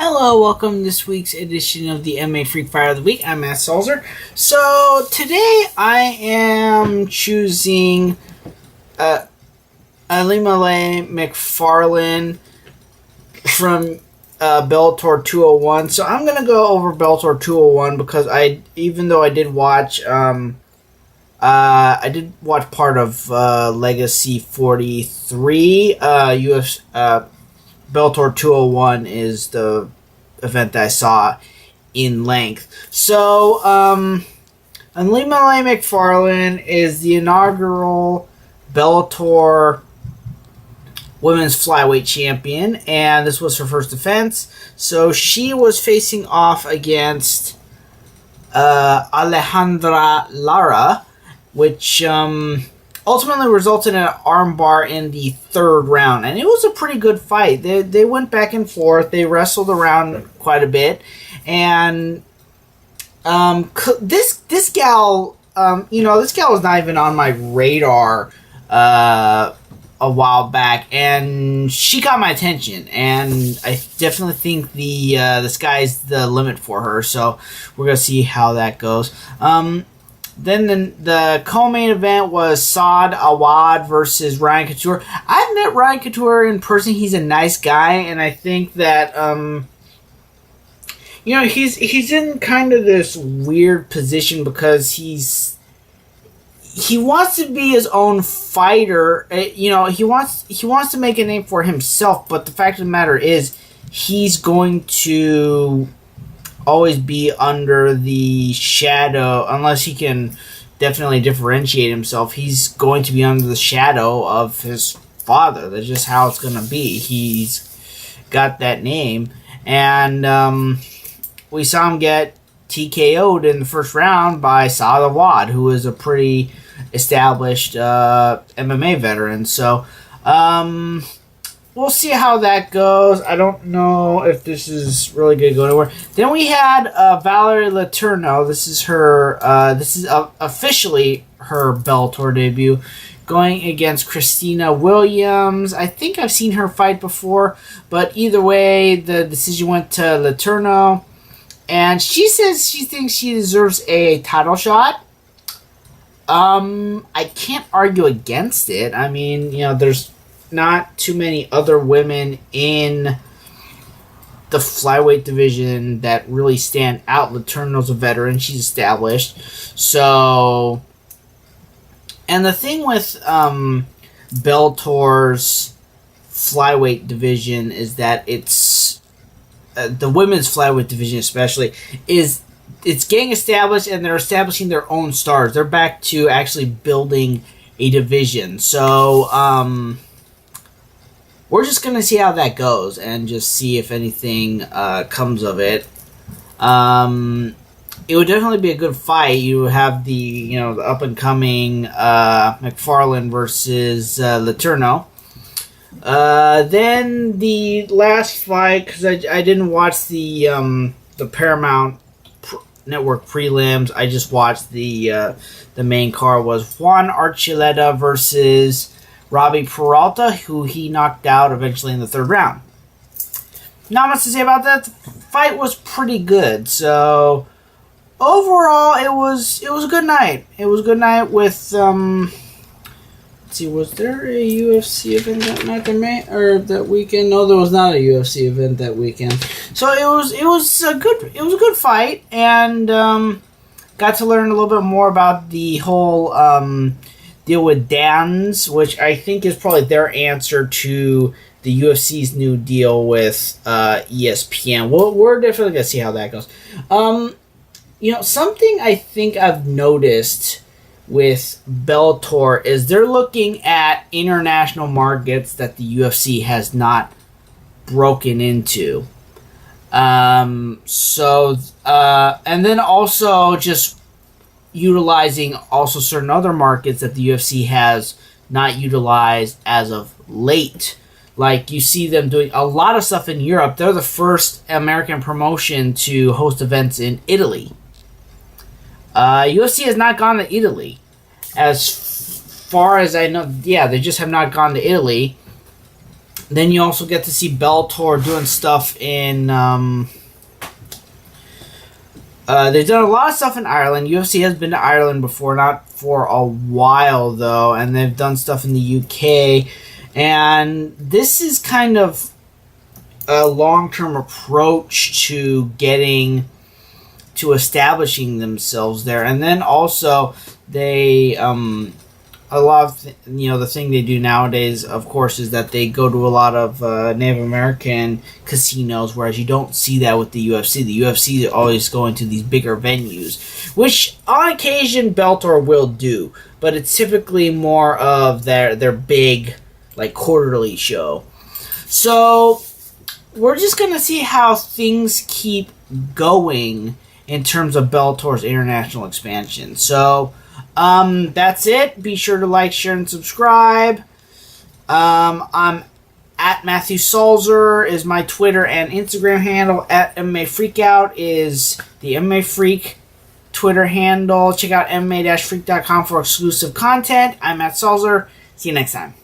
Hello, welcome to this week's edition of the MMA Freak Fire of the Week. I'm Matt Salzer. So today I am choosing Ilima-Lei Macfarlane from Bellator 201. So I'm gonna go over Bellator 201 because even though I did watch part of Legacy 43. Bellator 201 is the event that I saw in length. So, Ilima-Lei Macfarlane is the inaugural Bellator Women's Flyweight Champion, and this was her first defense. So she was facing off against Alejandra Lara, which ultimately resulted in an armbar in the third round, and it was a pretty good fight. They went back and forth. They wrestled around quite a bit, and this gal, this gal was not even on my radar a while back, and she got my attention, and I definitely think the sky's the limit for her. So we're gonna see how that goes. Then the co-main event was Saad Awad versus Ryan Couture. I've met Ryan Couture in person. He's a nice guy, and I think that he's in kind of this weird position because he wants to be his own fighter. He wants to make a name for himself, but the fact of the matter is he's going to always be under the shadow, unless he can definitely differentiate himself. He's going to be under the shadow of his father. That's just how it's going to be. He's got that name, and we saw him get TKO'd in the first round by Saad Awad, who is a pretty established MMA veteran. So we'll see how that goes. I don't know if this is really going to go anywhere. Then we had Valerie Letourneau. This is her. This is officially her Bellator debut, going against Christina Williams. I think I've seen her fight before, but either way, the decision went to Letourneau, and she says she thinks she deserves a title shot. I can't argue against it. I mean, there's not too many other women in the flyweight division that really stand out. Letourneau's a veteran. She's established. So, and the thing with Bellator's flyweight division is that it's the women's flyweight division especially it's getting established, and they're establishing their own stars. They're back to actually building a division. So, we're just going to see how that goes and just see if anything comes of it. It would definitely be a good fight. You have the up-and-coming Macfarlane versus Letourneau. Then the last fight, because I didn't watch the Paramount Network prelims. I just watched the main card, was Juan Archuleta versus Robbie Peralta, who he knocked out eventually in the third round. Not much to say about that. The fight was pretty good. So overall, it was a good night. It was a good night with let's see, was there a UFC event that night or that weekend? No, there was not a UFC event that weekend. So it was a good fight, and got to learn a little bit more about the whole deal with Dan's, which I think is probably their answer to the UFC's new deal with ESPN. We're definitely going to see how that goes. Something I think I've noticed with Bellator is they're looking at international markets that the UFC has not broken into. And then also just utilizing also certain other markets that the UFC has not utilized as of late. Like, you see them doing a lot of stuff in Europe. They're the first American promotion to host events in Italy. UFC has not gone to Italy. As far as I know, they just have not gone to Italy. Then you also get to see Bellator doing stuff in. They've done a lot of stuff in Ireland. UFC has been to Ireland before, not for a while though, and they've done stuff in the UK. And this is kind of a long-term approach to establishing themselves there. And then also they a lot of the thing they do nowadays, of course, is that they go to a lot of Native American casinos, whereas you don't see that with the UFC. The UFC is always going to these bigger venues, which on occasion Bellator will do, but it's typically more of their big, like, quarterly show. So we're just gonna see how things keep going in terms of Bellator's international expansion. So that's it. Be sure to like, share, and subscribe. I'm at Matthew Salzer is my Twitter and Instagram handle. At MMA Freakout is the MMA Freak Twitter handle. Check out MMA-freak.com for exclusive content. I'm Matt Salzer. See you next time.